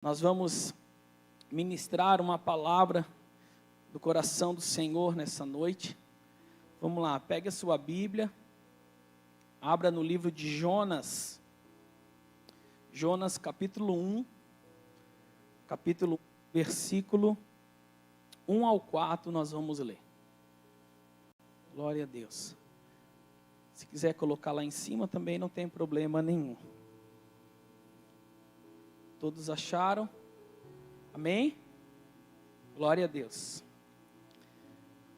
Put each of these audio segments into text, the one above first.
Nós vamos ministrar uma palavra do coração do Senhor nessa noite. Vamos lá, pegue a sua Bíblia, abra no livro de Jonas. Jonas capítulo 1, versículo 1 ao 4, nós vamos ler. Glória a Deus. Se quiser colocar lá em cima também não tem problema nenhum. Todos acharam? Amém? Glória a Deus.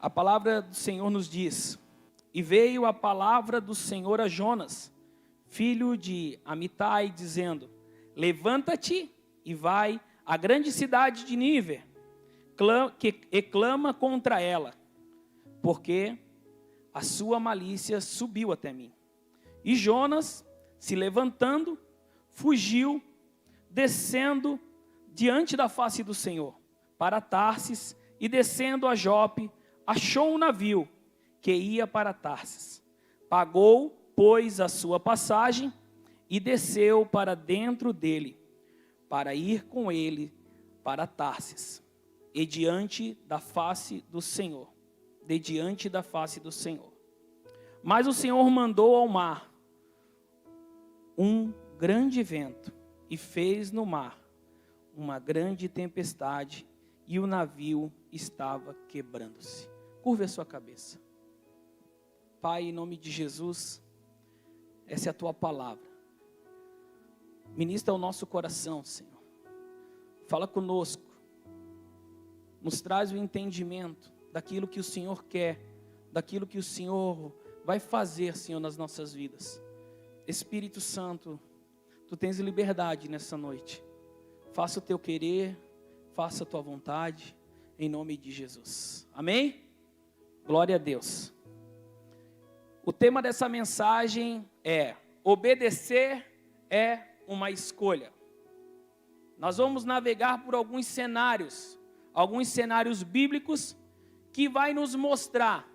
A palavra do Senhor nos diz: E veio a palavra do Senhor a Jonas, filho de Amitai, dizendo: Levanta-te e vai à grande cidade de Nínive, e clama contra ela, porque a sua malícia subiu até mim. E Jonas, se levantando, fugiu, descendo diante da face do Senhor, para Tarsis, e descendo a Jope, achou um navio que ia para Tarsis. Pagou, pois, a sua passagem, e desceu para dentro dele, para ir com ele para Tarsis, e diante da face do Senhor. Mas o Senhor mandou ao mar um grande vento, e fez no mar uma grande tempestade, e o navio estava quebrando-se. Curva a sua cabeça. Pai, em nome de Jesus, essa é a tua palavra. Ministra o nosso coração, Senhor. Fala conosco. Nos traz o entendimento daquilo que o Senhor quer, daquilo que o Senhor vai fazer, Senhor, nas nossas vidas. Espírito Santo, Tu tens liberdade nessa noite. Faça o Teu querer, faça a Tua vontade, em nome de Jesus. Amém? Glória a Deus. O tema dessa mensagem é: obedecer é uma escolha. Nós vamos navegar por alguns cenários bíblicos, que vai nos mostrar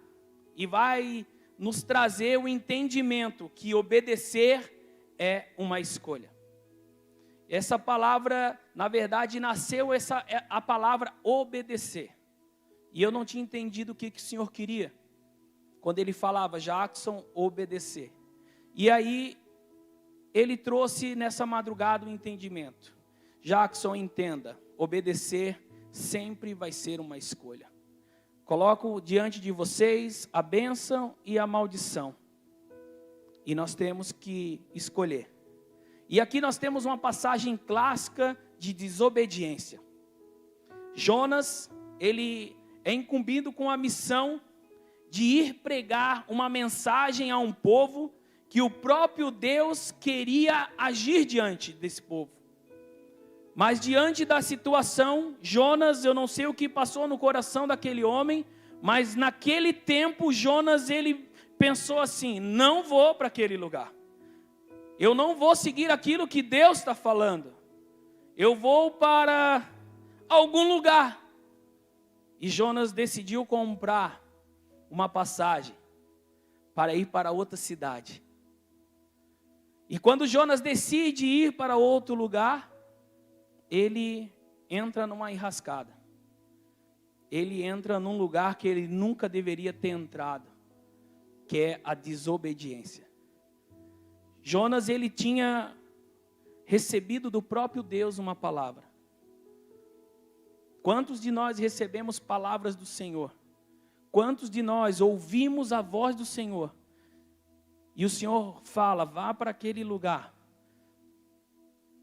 e vai nos trazer o entendimento que obedecer é uma escolha. Essa palavra, na verdade, nasceu a palavra obedecer. E eu não tinha entendido o que o Senhor queria quando Ele falava, Jackson, obedecer. E aí, Ele trouxe nessa madrugada o entendimento. Jackson, entenda, obedecer sempre vai ser uma escolha. Coloco diante de vocês a bênção e a maldição. E nós temos que escolher. E aqui nós temos uma passagem clássica de desobediência. Jonas, ele é incumbido com a missão de ir pregar uma mensagem a um povo que o próprio Deus queria agir diante desse povo. Mas diante da situação, Jonas, eu não sei o que passou no coração daquele homem, mas naquele tempo Jonas, ele pensou assim: não vou para aquele lugar. Eu não vou seguir aquilo que Deus está falando. Eu vou para algum lugar. E Jonas decidiu comprar uma passagem para ir para outra cidade. E quando Jonas decide ir para outro lugar, ele entra numa enrascada. Ele entra num lugar que ele nunca deveria ter entrado, que é a desobediência. Jonas, ele tinha recebido do próprio Deus uma palavra. Quantos de nós recebemos palavras do Senhor? Quantos de nós ouvimos a voz do Senhor? E o Senhor fala, vá para aquele lugar.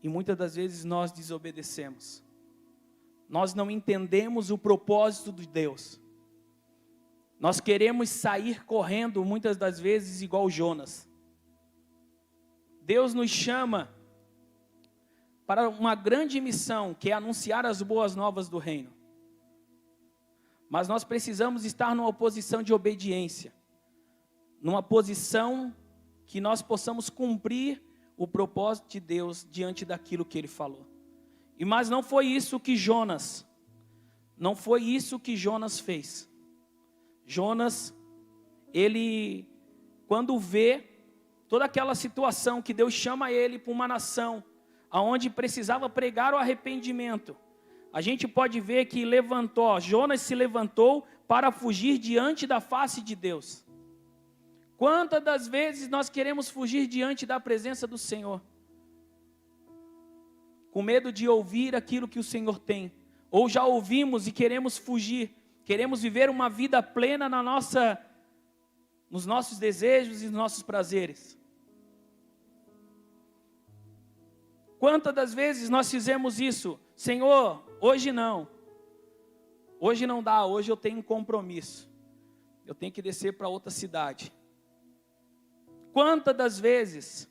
E muitas das vezes nós desobedecemos. Nós não entendemos o propósito de Deus. Nós queremos sair correndo muitas das vezes igual Jonas. Deus nos chama para uma grande missão, que é anunciar as boas novas do reino. Mas nós precisamos estar numa posição de obediência. Numa posição que nós possamos cumprir o propósito de Deus diante daquilo que Ele falou. Mas não foi isso que Jonas fez. Jonas, ele, quando vê toda aquela situação que Deus chama ele para uma nação, aonde precisava pregar o arrependimento, a gente pode ver que Jonas se levantou para fugir diante da face de Deus. Quantas das vezes nós queremos fugir diante da presença do Senhor? Com medo de ouvir aquilo que o Senhor tem. Ou já ouvimos e queremos fugir. Queremos viver uma vida plena nos nossos desejos e nos nossos prazeres. Quantas das vezes nós fizemos isso? Senhor, hoje não. Hoje não dá, hoje eu tenho um compromisso. Eu tenho que descer para outra cidade. Quantas das vezes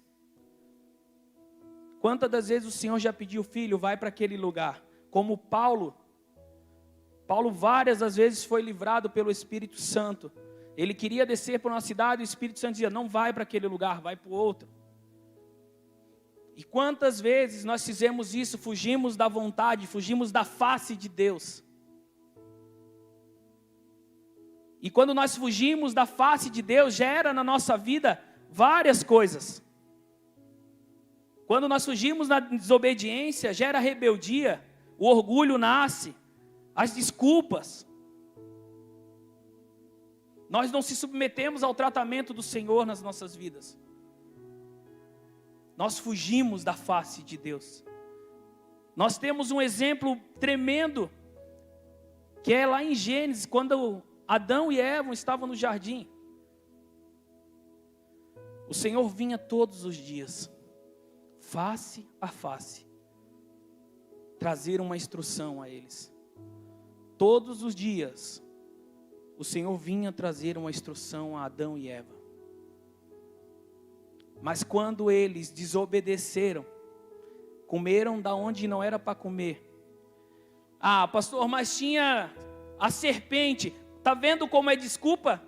o Senhor já pediu, filho, vai para aquele lugar? Como Paulo várias das vezes foi livrado pelo Espírito Santo. Ele queria descer para uma cidade, o Espírito Santo dizia, não vai para aquele lugar, vai para o outro. E quantas vezes nós fizemos isso, fugimos da vontade, fugimos da face de Deus. E quando nós fugimos da face de Deus, gera na nossa vida várias coisas. Quando nós fugimos da desobediência, gera rebeldia, o orgulho nasce, as desculpas. Nós não se submetemos ao tratamento do Senhor nas nossas vidas. Nós fugimos da face de Deus. Nós temos um exemplo tremendo, que é lá em Gênesis, quando Adão e Eva estavam no jardim. O Senhor vinha todos os dias, face a face, trazer uma instrução a eles. Todos os dias, o Senhor vinha trazer uma instrução a Adão e Eva. Mas quando eles desobedeceram, comeram da onde não era para comer. Ah, pastor, mas tinha a serpente. Está vendo como é desculpa?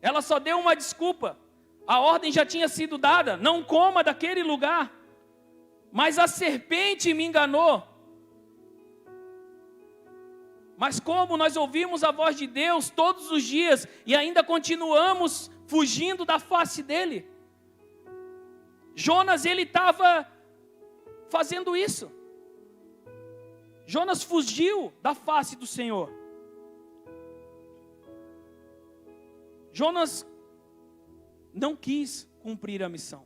Ela só deu uma desculpa. A ordem já tinha sido dada. Não coma daquele lugar. Mas a serpente me enganou. Mas como nós ouvimos a voz de Deus todos os dias e ainda continuamos fugindo da face dele. Jonas, ele estava fazendo isso. Jonas fugiu da face do Senhor. Jonas não quis cumprir a missão.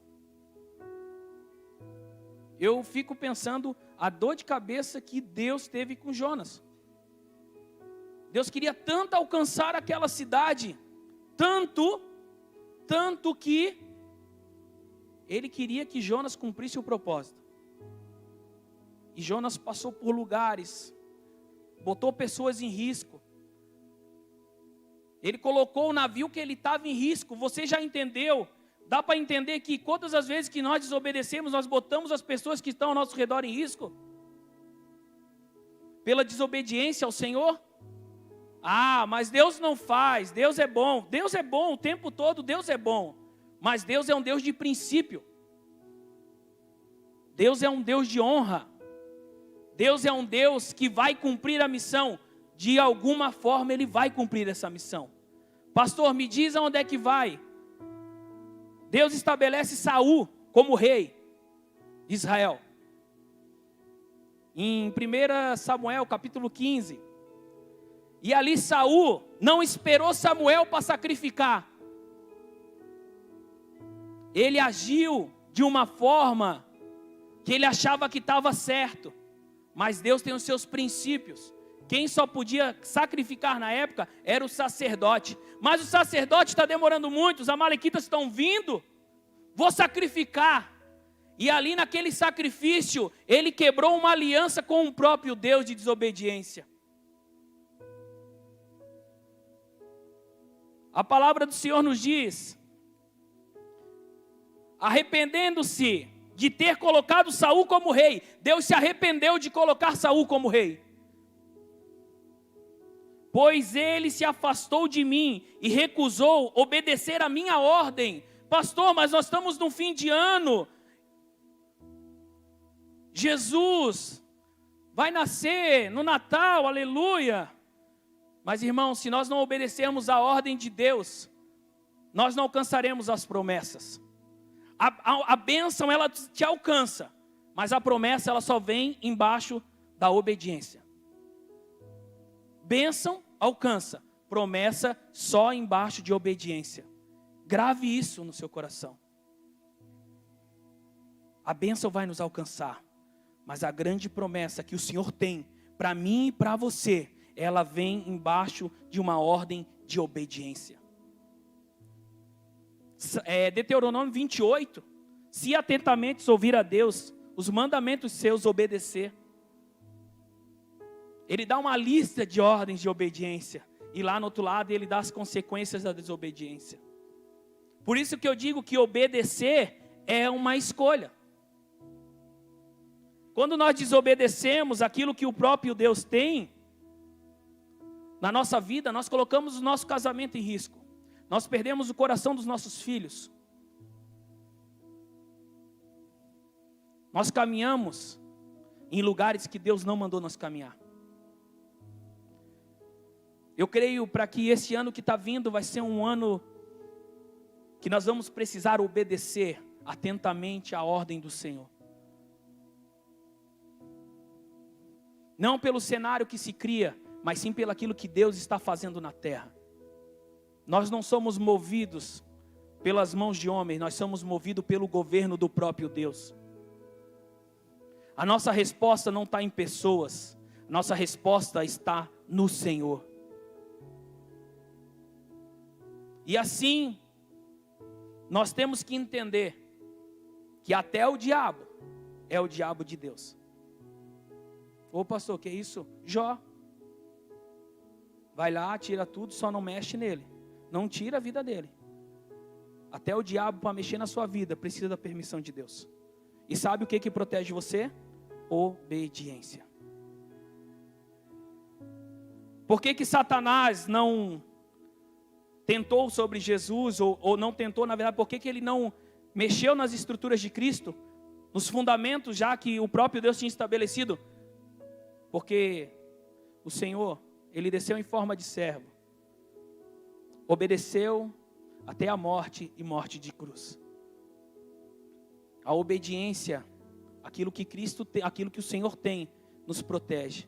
Eu fico pensando a dor de cabeça que Deus teve com Jonas. Deus queria tanto alcançar aquela cidade, tanto que ele queria que Jonas cumprisse o propósito. E Jonas passou por lugares, botou pessoas em risco. Ele colocou o navio que ele estava em risco. Você já entendeu? Dá para entender que todas as vezes que nós desobedecemos, nós botamos as pessoas que estão ao nosso redor em risco? Pela desobediência ao Senhor? Ah, mas Deus não faz, Deus é bom. Deus é bom o tempo todo, Deus é bom. Mas Deus é um Deus de princípio. Deus é um Deus de honra. Deus é um Deus que vai cumprir a missão. De alguma forma Ele vai cumprir essa missão. Pastor, me diz aonde é que vai. Deus estabelece Saul como rei de Israel. Em 1 Samuel capítulo 15. E ali Saul não esperou Samuel para sacrificar. Ele agiu de uma forma que ele achava que estava certo. Mas Deus tem os seus princípios. Quem só podia sacrificar na época era o sacerdote. Mas o sacerdote está demorando muito, os amalequitas estão vindo. Vou sacrificar. E ali naquele sacrifício, ele quebrou uma aliança com o próprio Deus de desobediência. A palavra do Senhor nos diz, arrependendo-se de ter colocado Saul como rei, Deus se arrependeu de colocar Saul como rei. Pois ele se afastou de mim e recusou obedecer a minha ordem. Pastor, mas nós estamos no fim de ano. Jesus vai nascer no Natal, aleluia. Mas irmãos, se nós não obedecermos a ordem de Deus, nós não alcançaremos as promessas. A bênção, ela te alcança, mas a promessa, ela só vem embaixo da obediência. Bênção alcança, promessa só embaixo de obediência. Grave isso no seu coração. A bênção vai nos alcançar, mas a grande promessa que o Senhor tem para mim e para você, ela vem embaixo de uma ordem de obediência. Deuteronômio 28, se atentamente ouvir a Deus, os mandamentos seus obedecer. Ele dá uma lista de ordens de obediência, e lá no outro lado ele dá as consequências da desobediência. Por isso que eu digo que obedecer é uma escolha. Quando nós desobedecemos aquilo que o próprio Deus tem na nossa vida, nós colocamos o nosso casamento em risco. Nós perdemos o coração dos nossos filhos. Nós caminhamos em lugares que Deus não mandou nós caminhar. Eu creio para que esse ano que está vindo vai ser um ano que nós vamos precisar obedecer atentamente à ordem do Senhor. Não pelo cenário que se cria, mas sim pelo aquilo que Deus está fazendo na terra. Nós não somos movidos pelas mãos de homens, nós somos movidos pelo governo do próprio Deus. A nossa resposta não está em pessoas, nossa resposta está no Senhor. E assim, nós temos que entender que até o diabo é o diabo de Deus. Ô pastor, que é isso? Jó. Vai lá, tira tudo, só não mexe nele. Não tira a vida dele. Até o diabo, para mexer na sua vida, precisa da permissão de Deus. E sabe o que protege você? Obediência. Por que Satanás não tentou sobre Jesus, ou não tentou, na verdade, por que ele não mexeu nas estruturas de Cristo, nos fundamentos já que o próprio Deus tinha estabelecido? Porque o Senhor, Ele desceu em forma de servo, obedeceu até a morte e morte de cruz. A obediência, aquilo que Cristo tem, aquilo que o Senhor tem, nos protege.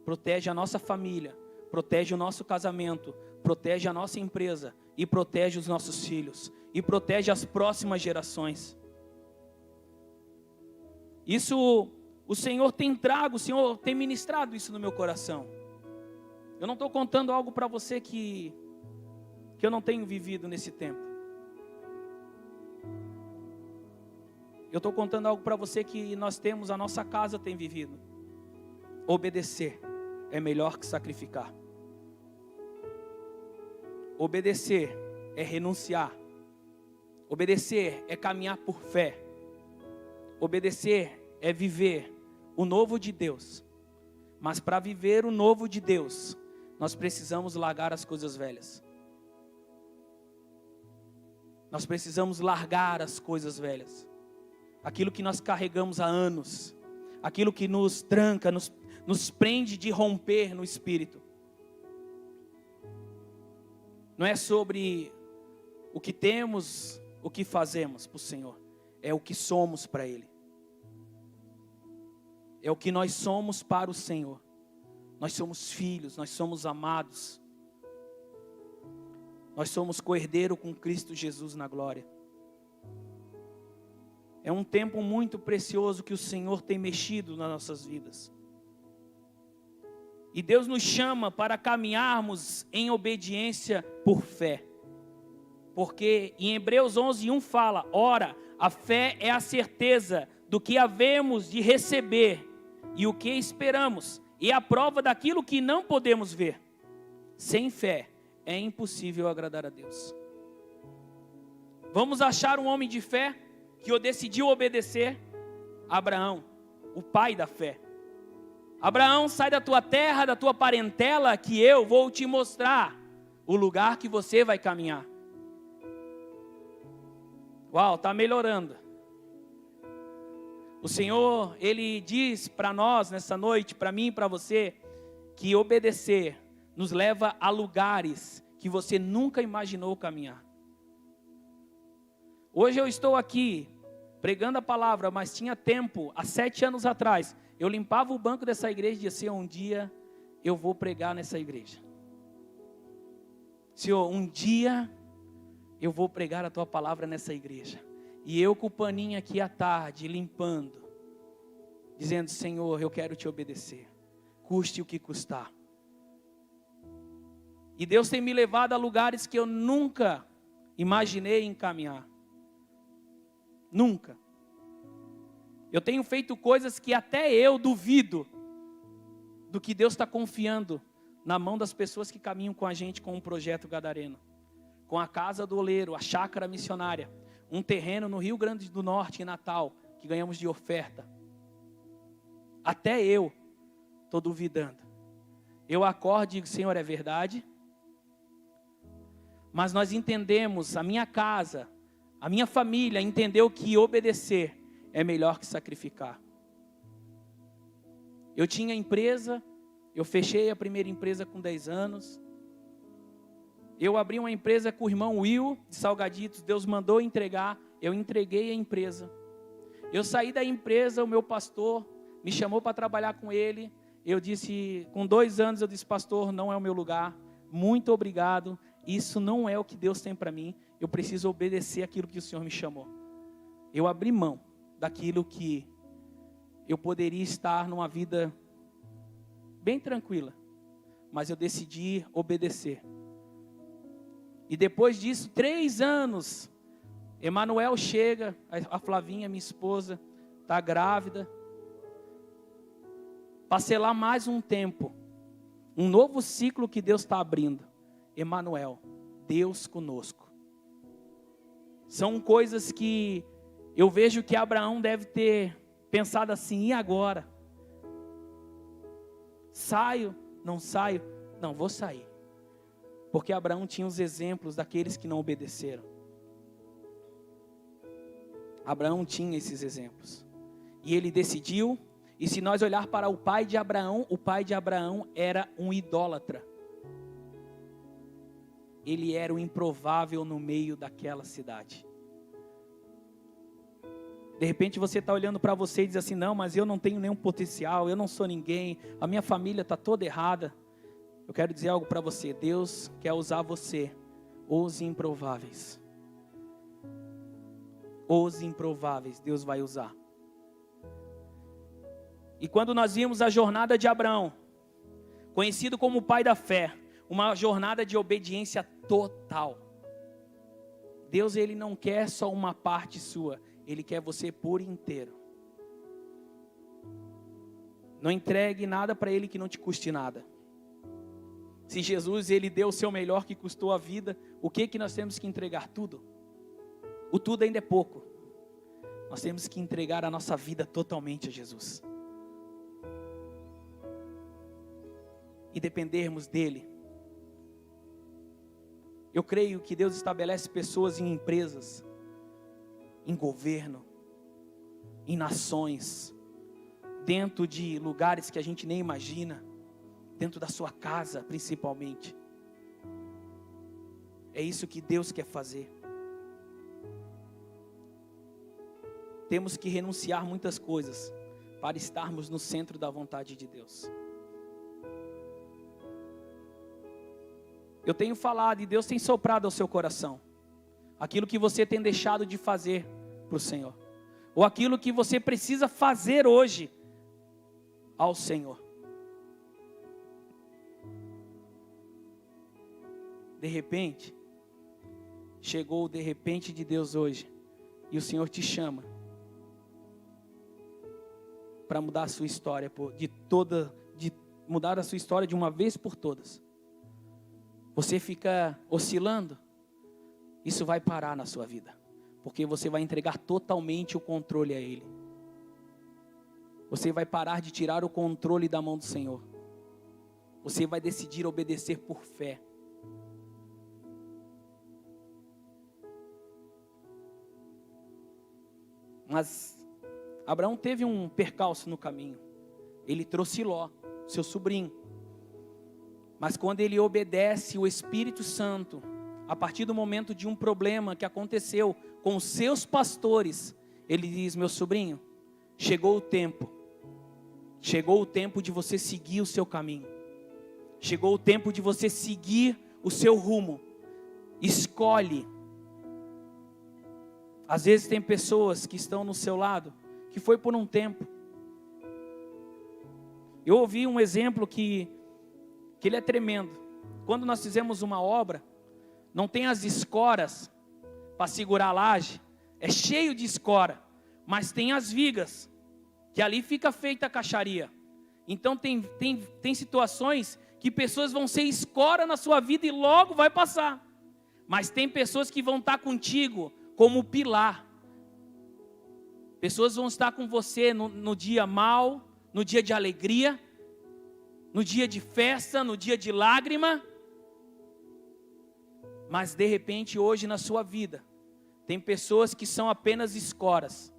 Protege a nossa família, protege o nosso casamento, protege a nossa empresa e protege os nossos filhos e protege as próximas gerações. Isso o Senhor tem trago, o Senhor tem ministrado isso no meu coração. Eu não estou contando algo para você que eu não tenho vivido nesse tempo. Eu estou contando algo para você que nós temos, a nossa casa tem vivido. Obedecer é melhor que sacrificar. Obedecer é renunciar. Obedecer é caminhar por fé. Obedecer é viver o novo de Deus. Mas para viver o novo de Deus, nós precisamos largar as coisas velhas. Nós precisamos largar as coisas velhas. Aquilo que nós carregamos há anos. Aquilo que nos tranca, nos prende de romper no espírito. Não é sobre o que temos, o que fazemos para o Senhor. É o que somos para Ele. É o que nós somos para o Senhor. Nós somos filhos, nós somos amados. Nós somos co-herdeiro com Cristo Jesus na glória. É um tempo muito precioso que o Senhor tem mexido nas nossas vidas. E Deus nos chama para caminharmos em obediência por fé. Porque em Hebreus 11:1 fala: ora, a fé é a certeza do que havemos de receber e o que esperamos, e a prova daquilo que não podemos ver. Sem fé é impossível agradar a Deus. Vamos achar um homem de fé que decidiu obedecer? Abraão, o pai da fé. Abraão, sai da tua terra, da tua parentela, que eu vou te mostrar o lugar que você vai caminhar. Uau, está melhorando. O Senhor, Ele diz para nós nessa noite, para mim e para você, que obedecer nos leva a lugares que você nunca imaginou caminhar. Hoje eu estou aqui pregando a palavra, mas tinha tempo, há 7 anos atrás, eu limpava o banco dessa igreja e dizia: Senhor, um dia eu vou pregar nessa igreja. Senhor, um dia eu vou pregar a tua palavra nessa igreja. E eu com o paninho aqui à tarde, limpando, dizendo: Senhor, eu quero te obedecer, custe o que custar. E Deus tem me levado a lugares que eu nunca imaginei encaminhar. Nunca. Eu tenho feito coisas que até eu duvido do que Deus está confiando na mão das pessoas que caminham com a gente com o projeto Gadareno. Com a Casa do Oleiro, a Chácara Missionária, um terreno no Rio Grande do Norte, em Natal, que ganhamos de oferta. Até eu estou duvidando. Eu acordo e digo: Senhor, é verdade? Mas nós entendemos, a minha casa, a minha família entendeu que obedecer é melhor que sacrificar. Eu tinha empresa, eu fechei a primeira empresa com 10 anos. Eu abri uma empresa com o irmão Will, de Salgaditos, Deus mandou entregar, eu entreguei a empresa. Eu saí da empresa, o meu pastor me chamou para trabalhar com ele. Eu disse, com 2 anos, eu disse: pastor, não é o meu lugar, muito obrigado, isso não é o que Deus tem para mim, eu preciso obedecer aquilo que o Senhor me chamou. Eu abri mão daquilo que eu poderia estar numa vida bem tranquila, mas eu decidi obedecer. E depois disso, 3 anos, Emanuel chega, a Flavinha, minha esposa, está grávida. Passei lá mais um tempo, um novo ciclo que Deus está abrindo. Emanuel, Deus conosco. São coisas que eu vejo que Abraão deve ter pensado assim: e agora? Saio? Não saio? Não, vou sair. Porque Abraão tinha os exemplos daqueles que não obedeceram. Abraão tinha esses exemplos. E ele decidiu. E se nós olhar para o pai de Abraão era um idólatra. Ele era o improvável no meio daquela cidade. De repente você está olhando para você e diz assim: não, mas eu não tenho nenhum potencial, eu não sou ninguém, a minha família está toda errada. Eu quero dizer algo para você: Deus quer usar você, os improváveis. Os improváveis Deus vai usar. E quando nós vimos a jornada de Abraão, conhecido como o pai da fé, uma jornada de obediência total. Deus, ele não quer só uma parte sua, ele quer você por inteiro. Não entregue nada para ele que não te custe nada. Se Jesus, ele deu o seu melhor que custou a vida, o que nós temos que entregar? Tudo. O tudo ainda é pouco. Nós temos que entregar a nossa vida totalmente a Jesus. E dependermos dele. Eu creio que Deus estabelece pessoas em empresas, em governo, em nações, dentro de lugares que a gente nem imagina, dentro da sua casa principalmente. É isso que Deus quer fazer. Temos que renunciar muitas coisas para estarmos no centro da vontade de Deus. Eu tenho falado e Deus tem soprado ao seu coração aquilo que você tem deixado de fazer para o Senhor, ou aquilo que você precisa fazer hoje ao Senhor. De repente, chegou o de repente de Deus hoje, e o Senhor te chama para mudar a sua história, de mudar a sua história de uma vez por todas. Você fica oscilando, isso vai parar na sua vida, porque você vai entregar totalmente o controle a Ele. Você vai parar de tirar o controle da mão do Senhor. Você vai decidir obedecer por fé. Mas Abraão teve um percalço no caminho. Ele trouxe Ló, seu sobrinho. Mas quando ele obedece, o Espírito Santo, a partir do momento de um problema que aconteceu com os seus pastores, ele diz: meu sobrinho, chegou o tempo de você seguir o seu caminho, chegou o tempo de você seguir o seu rumo, escolhe. Às vezes tem pessoas que estão no seu lado, que foi por um tempo. Eu ouvi um exemplo que ele é tremendo. Quando nós fizemos uma obra, não tem as escoras para segurar a laje, é cheio de escora, mas tem as vigas, que ali fica feita a caixaria. Então tem situações que pessoas vão ser escora na sua vida e logo vai passar. Mas tem pessoas que vão estar contigo como pilar. Pessoas vão estar com você no dia mau, no dia de alegria, no dia de festa, no dia de lágrima. Mas de repente hoje na sua vida, tem pessoas que são apenas escoras,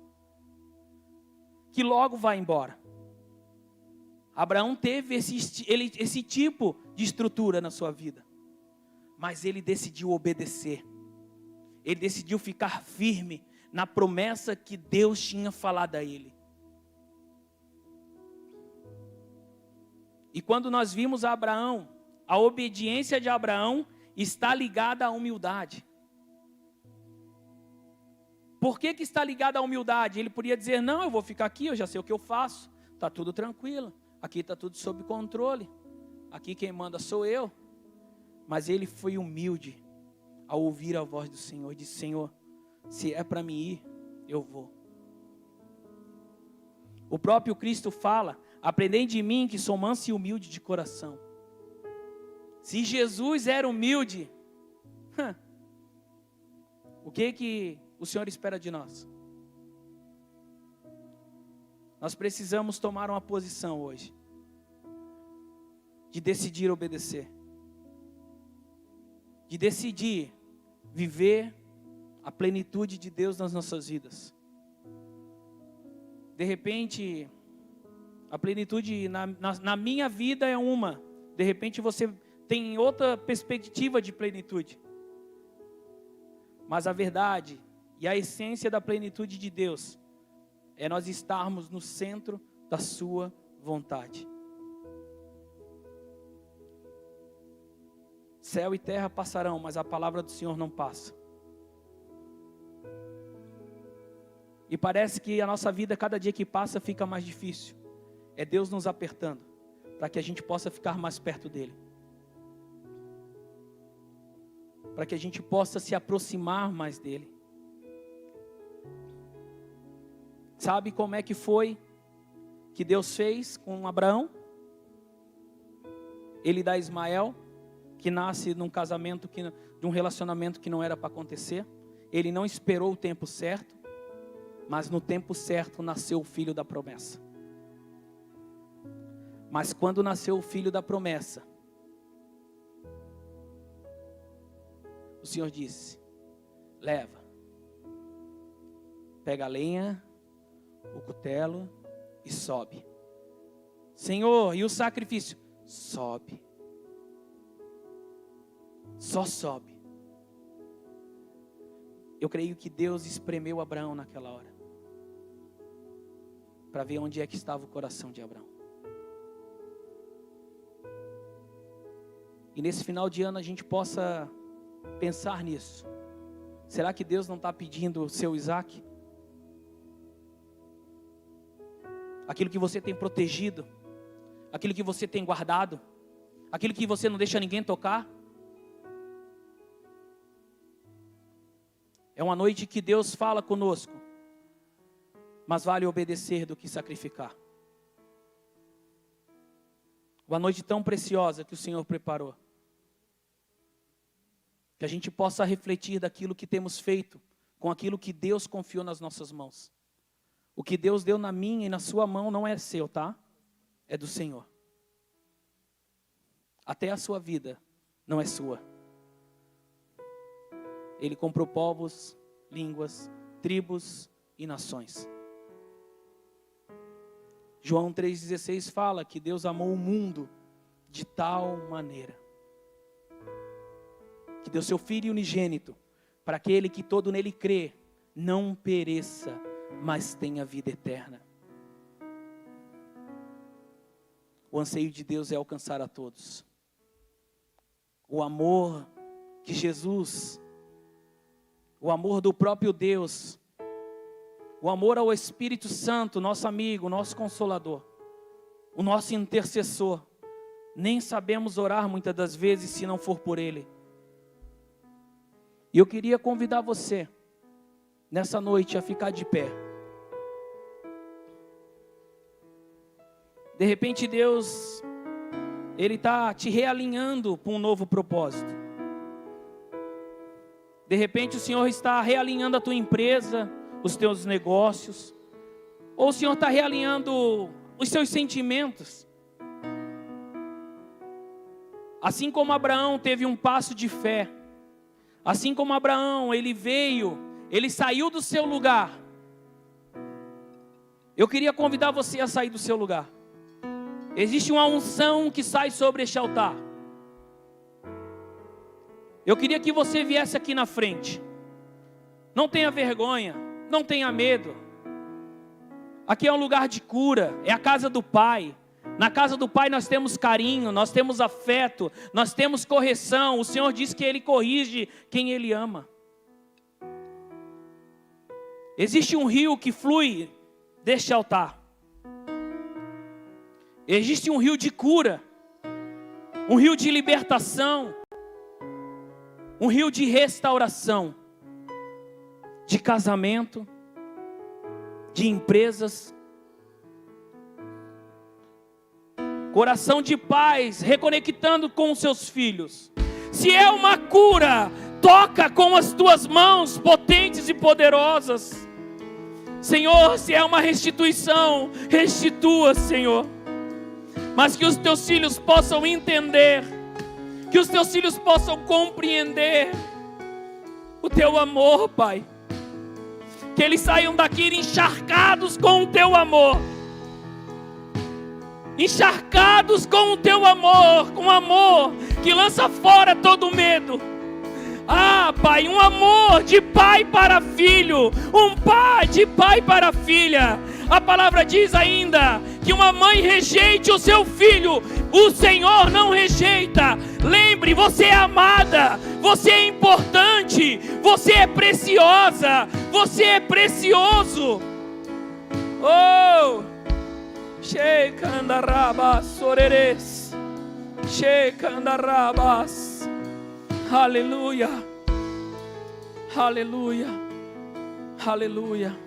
que logo vai embora. Abraão teve esse tipo de estrutura na sua vida, mas ele decidiu obedecer. Ele decidiu ficar firme na promessa que Deus tinha falado a ele. E quando nós vimos Abraão, a obediência de Abraão está ligada à humildade. Por que está ligada à humildade? Ele podia dizer: não, eu vou ficar aqui, eu já sei o que eu faço, está tudo tranquilo, aqui está tudo sob controle, aqui quem manda sou eu. Mas ele foi humilde ao ouvir a voz do Senhor, disse: Senhor, se é para mim ir, eu vou. O próprio Cristo fala: aprendei de mim que sou manso e humilde de coração. Se Jesus era humilde, o que o Senhor espera de nós? Nós precisamos tomar uma posição hoje, de decidir obedecer, de decidir viver a plenitude de Deus nas nossas vidas. De repente, a plenitude na minha vida é uma, de repente você tem outra perspectiva de plenitude. Mas a verdade e a essência da plenitude de Deus é nós estarmos no centro da sua vontade. Céu e terra passarão, mas a palavra do Senhor não passa. E parece que a nossa vida, cada dia que passa, fica mais difícil. É Deus nos apertando, para que a gente possa ficar mais perto dEle. Para que a gente possa se aproximar mais dEle. Sabe como é que foi que Deus fez com Abraão? Ele dá Ismael, que nasce num casamento, de um relacionamento que não era para acontecer. Ele não esperou o tempo certo, mas no tempo certo nasceu o filho da promessa. Mas quando nasceu o filho da promessa, o Senhor disse: leva, pega a lenha, o cutelo e sobe. Senhor, e o sacrifício? Sobe. Só sobe. Eu creio que Deus espremeu Abraão naquela hora, para ver onde é que estava o coração de Abraão. E nesse final de ano a gente possa pensar nisso. Será que Deus não está pedindo o seu Isaac? Aquilo que você tem protegido, aquilo que você tem guardado, aquilo que você não deixa ninguém tocar. É uma noite que Deus fala conosco, mas vale obedecer do que sacrificar. Uma noite tão preciosa que o Senhor preparou. Que a gente possa refletir daquilo que temos feito com aquilo que Deus confiou nas nossas mãos. O que Deus deu na minha e na sua mão não é seu, tá? É do Senhor. Até a sua vida não é sua. Ele comprou povos, línguas, tribos e nações. João 3,16 fala que Deus amou o mundo de tal maneira que deu seu Filho unigênito, para aquele que todo nele crê, não pereça, mas tenha vida eterna. O anseio de Deus é alcançar a todos. O amor que Jesus, o amor do próprio Deus, o amor ao Espírito Santo, nosso amigo, nosso consolador, o nosso intercessor. Nem sabemos orar muitas das vezes se não for por Ele. E eu queria convidar você, nessa noite, a ficar de pé. De repente Deus, Ele está te realinhando para um novo propósito. De repente o Senhor está realinhando a tua empresa, os teus negócios. Ou o Senhor está realinhando os seus sentimentos. Assim como Abraão teve um passo de fé. Assim como Abraão, ele veio, ele saiu do seu lugar. Eu queria convidar você a sair do seu lugar. Existe uma unção que sai sobre este altar. Eu queria que você viesse aqui na frente. Não tenha vergonha, não tenha medo. Aqui é um lugar de cura, é a casa do Pai. Na casa do Pai nós temos carinho, nós temos afeto, nós temos correção. O Senhor diz que Ele corrige quem Ele ama. Existe um rio que flui deste altar. Existe um rio de cura, um rio de libertação, um rio de restauração, de casamento, de empresas, coração de pais reconectando com os seus filhos. Se é uma cura, toca com as tuas mãos potentes e poderosas. Senhor, se é uma restituição, restitua, Senhor. Mas que os teus filhos possam entender, que os teus filhos possam compreender o teu amor, Pai. Que eles saiam daqui encharcados com o teu amor. Encharcados com o teu amor, com o amor que lança fora todo medo. Ah, Pai, um amor de pai para filho, um pai de pai para filha. A palavra diz ainda que uma mãe rejeite o seu filho, o Senhor não rejeita. Lembre, você é amada, você é importante, você é preciosa, você é precioso. Oh! Shekandarabas soreres, Shekandarabas. Aleluia, aleluia, aleluia.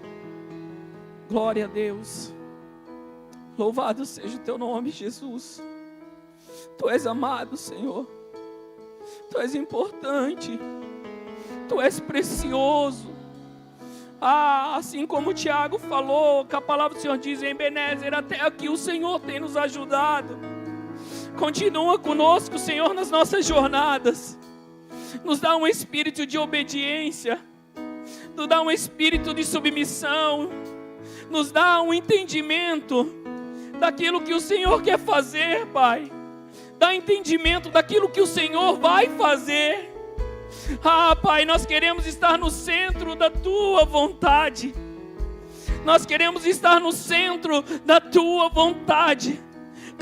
Glória a Deus. Louvado seja o teu nome, Jesus. Tu és amado, Senhor. Tu és importante. Tu és precioso. Ah, assim como o Tiago falou, que a palavra do Senhor diz em Ebenezer, até aqui o Senhor tem nos ajudado. Continua conosco, Senhor, nas nossas jornadas. Nos dá um espírito de obediência. Nos dá um espírito de submissão. Nos dá um entendimento daquilo que o Senhor quer fazer, Pai. Dá entendimento daquilo que o Senhor vai fazer. Ah, Pai, nós queremos estar no centro da Tua vontade. Nós queremos estar no centro da Tua vontade.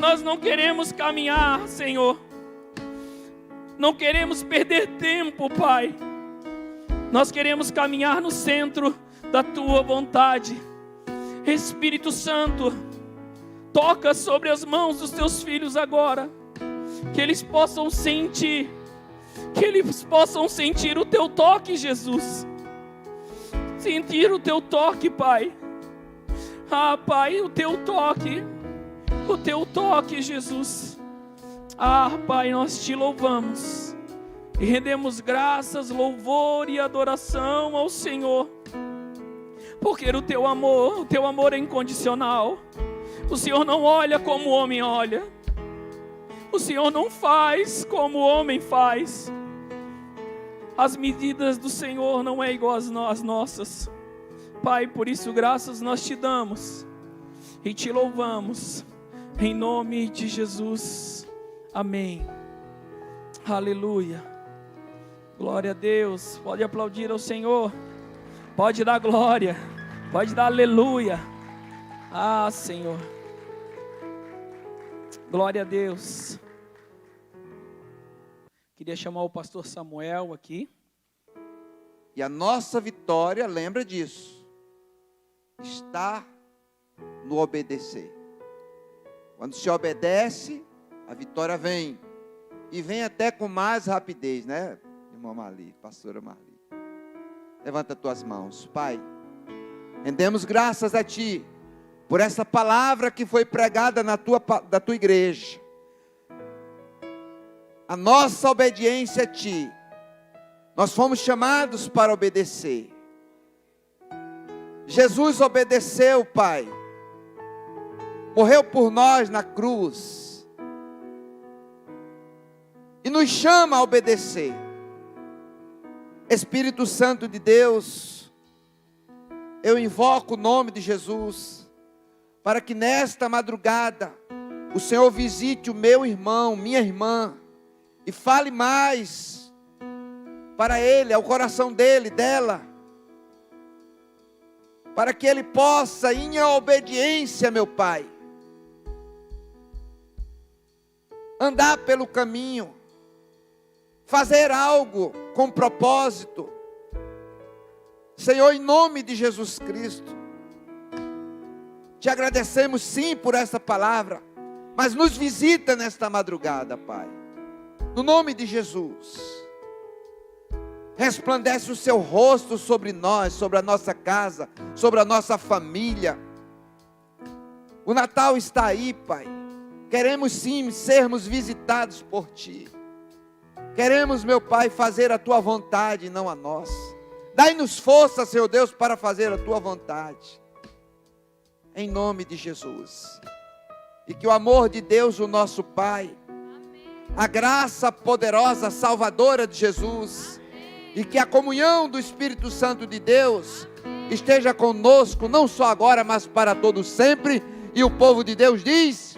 Nós não queremos caminhar, Senhor. Não queremos perder tempo, Pai. Nós queremos caminhar no centro da Tua vontade. Espírito Santo, toca sobre as mãos dos Teus filhos agora. Que eles possam sentir. Que eles possam sentir o Teu toque, Jesus. Sentir o Teu toque, Pai. Ah, Pai, o Teu toque. O Teu toque, Jesus. Ah, Pai, nós Te louvamos. E rendemos graças, louvor e adoração ao Senhor. Porque o Teu amor é incondicional. O Senhor não olha como o homem olha. O Senhor não faz como o homem faz. As medidas do Senhor não é igual às nossas. Pai, por isso graças nós Te damos. E Te louvamos. Em nome de Jesus. Amém. Aleluia. Glória a Deus. Pode aplaudir ao Senhor. Pode dar glória. Pode dar aleluia. Ah, Senhor. Glória a Deus. Queria chamar o pastor Samuel aqui. E a nossa vitória, lembra disso, está no obedecer. Quando se obedece, a vitória vem. E vem até com mais rapidez, né, irmã Marli, pastora Marli? Levanta tuas mãos. Pai, rendemos graças a Ti por essa palavra que foi pregada da tua igreja. A nossa obediência a Ti, nós fomos chamados para obedecer. Jesus obedeceu, Pai, morreu por nós na cruz e nos chama a obedecer. Espírito Santo de Deus, eu invoco o nome de Jesus, para que nesta madrugada o Senhor visite o meu irmão, minha irmã, e fale mais para ele, ao coração dele, dela, para que ele possa, em obediência, meu Pai, andar pelo caminho, fazer algo com propósito. Senhor, em nome de Jesus Cristo, te agradecemos sim por essa palavra, mas nos visita nesta madrugada, Pai, no nome de Jesus. Resplandece o seu rosto sobre nós, sobre a nossa casa, sobre a nossa família. O Natal está aí, Pai. Queremos sim sermos visitados por Ti. Queremos, meu Pai, fazer a Tua vontade e não a nossa. Dai-nos força, Senhor Deus, para fazer a Tua vontade. Em nome de Jesus. E que o amor de Deus, o nosso Pai, a graça poderosa, salvadora de Jesus, e que a comunhão do Espírito Santo de Deus esteja conosco, não só agora, mas para todo sempre. E o povo de Deus diz,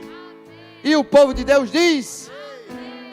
e o povo de Deus diz,